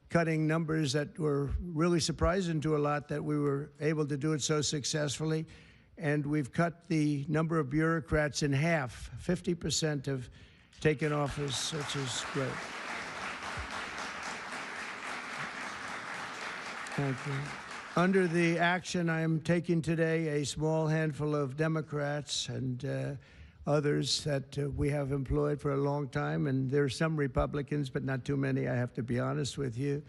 cutting numbers that were really surprising to a lot, that we were able to do it so successfully. And we've cut the number of bureaucrats in half. 50% have taken office, which is great. Thank you. Under the action I am taking today, a small handful of Democrats and others that we have employed for a long time, and there are some Republicans, but not too many, I have to be honest with you.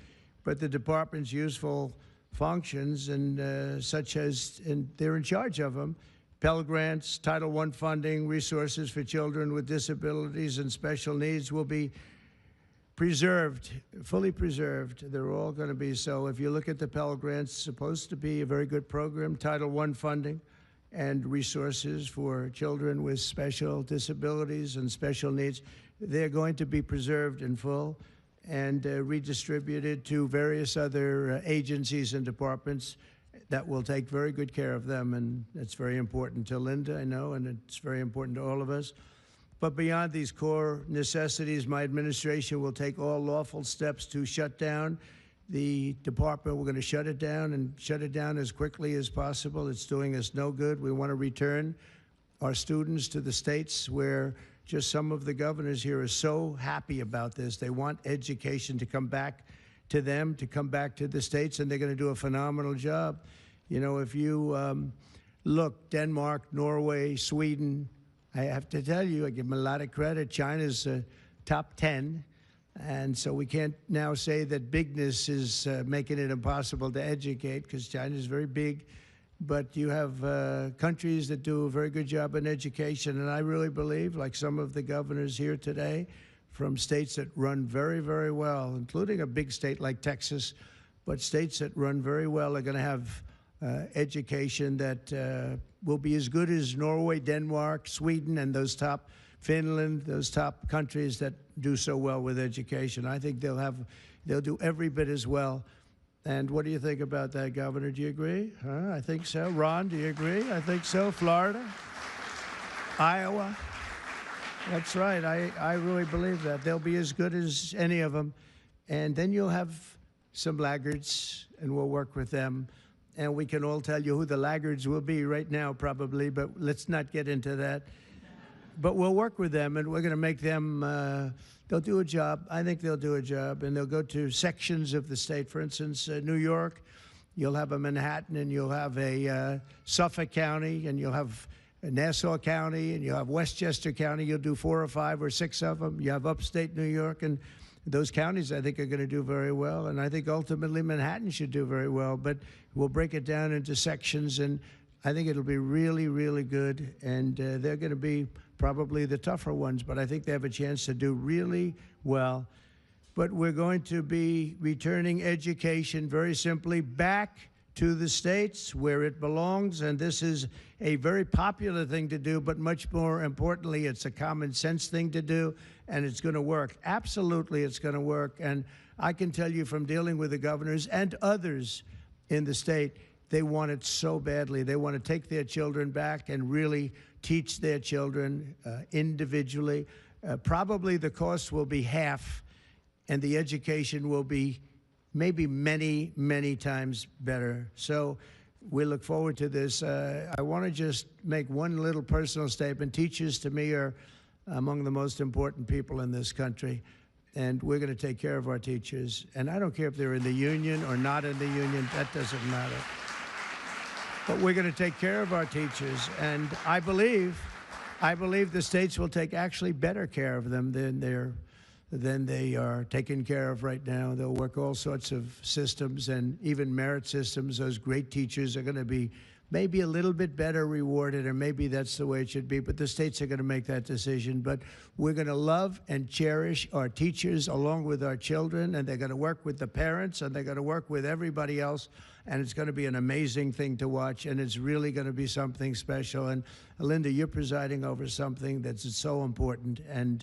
But the department's useful functions, and such as, and they're in charge of them, Pell Grants, Title I funding, resources for children with disabilities and special needs will be preserved, fully preserved. They're all going to be so. If you look at the Pell Grants, it's supposed to be a very good program, Title I funding and resources for children with special disabilities and special needs. They're going to be preserved in full and redistributed to various other agencies and departments that will take very good care of them. And it's very important to Linda, I know, and it's very important to all of us. But beyond these core necessities, my administration will take all lawful steps to shut down the department. We're going to shut it down and shut it down as quickly as possible. It's doing us no good. We want to return our students to the states where just some of the governors here are so happy about this. They want education to come back to them, to come back to the states, and they're going to do a phenomenal job. You know, if you look, Denmark, Norway, Sweden, I have to tell you, I give them a lot of credit. China's top 10. And so we can't now say that bigness is making it impossible to educate, because China is very big. But you have countries that do a very good job in education. And I really believe, like some of the governors here today, from states that run very, very well, including a big state like Texas, but states that run very well are going to have education that will be as good as Norway, Denmark, Sweden, and those top, Finland, those top countries that do so well with education. I think they'll do every bit as well. And what do you think about that, Governor? Do you agree? I think so. Ron, do you agree? I think so. Florida? Iowa? That's right. I really believe that. They'll be as good as any of them. And then you'll have some laggards, and we'll work with them. And we can all tell you who the laggards will be right now, probably, but let's not get into that. But we'll work with them, and we're going to make them, they'll do a job. I think they'll do a job, and they'll go to sections of the state. For instance, New York, you'll have a Manhattan, and you'll have a Suffolk County, and you'll have Nassau County, and you'll have Westchester County. You'll do 4 or 5 or 6 of them. You have upstate New York, and those counties, I think, are going to do very well. And I think ultimately Manhattan should do very well. But we'll break it down into sections, and I think it'll be really, really good. And they're going to be probably the tougher ones, but I think they have a chance to do really well. But we're going to be returning education very simply back to the states where it belongs. And this is a very popular thing to do, but much more importantly, it's a common sense thing to do, and it's going to work. Absolutely, it's going to work. And I can tell you from dealing with the governors and others in the state, they want it so badly. They want to take their children back and really teach their children individually. Probably the cost will be half, and the education will be maybe many, many times better. So we look forward to this. I want to just make one little personal statement. Teachers, to me, are among the most important people in this country, and we're going to take care of our teachers. And I don't care if they're in the union or not in the union. That doesn't matter. But we're going to take care of our teachers, and I believe the states will take actually better care of them than they are taken care of right now. They'll work all sorts of systems and even merit systems. Those great teachers are going to be maybe a little bit better rewarded, or maybe that's the way it should be, but the states are going to make that decision. But we're going to love and cherish our teachers along with our children, and they're going to work with the parents, and they're going to work with everybody else, and it's going to be an amazing thing to watch, and it's really going to be something special. And Linda, you're presiding over something that's so important, and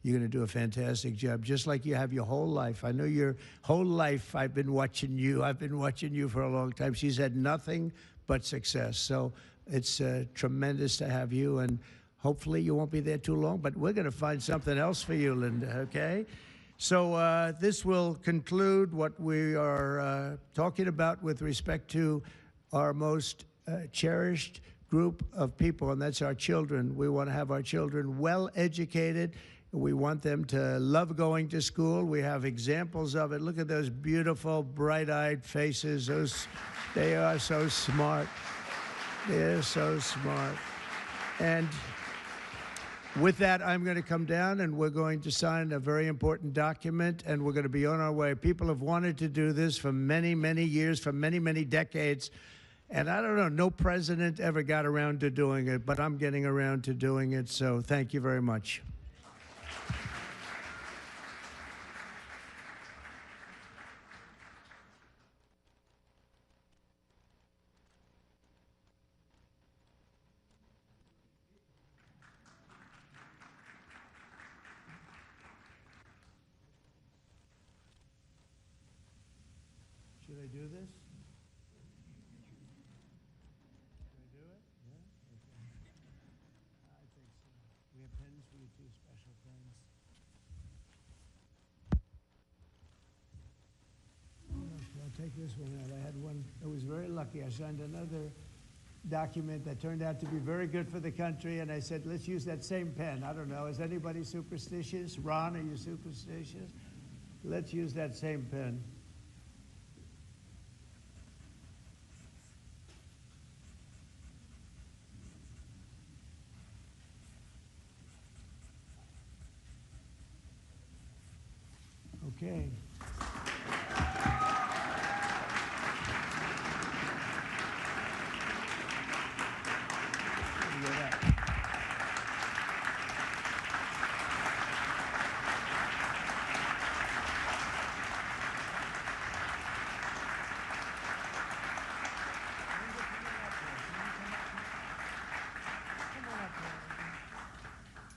you're going to do a fantastic job, just like you have your whole life. I know your whole life I've been watching you. I've been watching you for a long time. She's had nothing but success. So it's tremendous to have you, and hopefully you won't be there too long, but we're going to find something else for you, Linda, okay? So this will conclude what we are talking about with respect to our most cherished group of people, and that's our children. We want to have our children well educated. We want them to love going to school. We have examples of it. Look at those beautiful, bright-eyed faces. They are so smart. They're so smart. And with that, I'm going to come down and we're going to sign a very important document, and we're going to be on our way. People have wanted to do this for many, many years, for many, many decades. And I don't know, no president ever got around to doing it, but I'm getting around to doing it. So thank you very much. Should I do this? Should I do it? Yeah? Okay. I think so. We have pens for you too, special pens. I'll take this one out. I had one, I was very lucky. I signed another document that turned out to be very good for the country, and I said, let's use that same pen. I don't know, is anybody superstitious? Ron, are you superstitious? Let's use that same pen. Okay.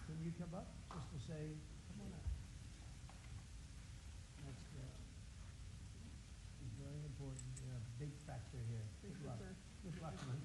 Can you come up just to say, come on up? That's good. It's very important. You're a big factor here. Good luck. Good luck, man.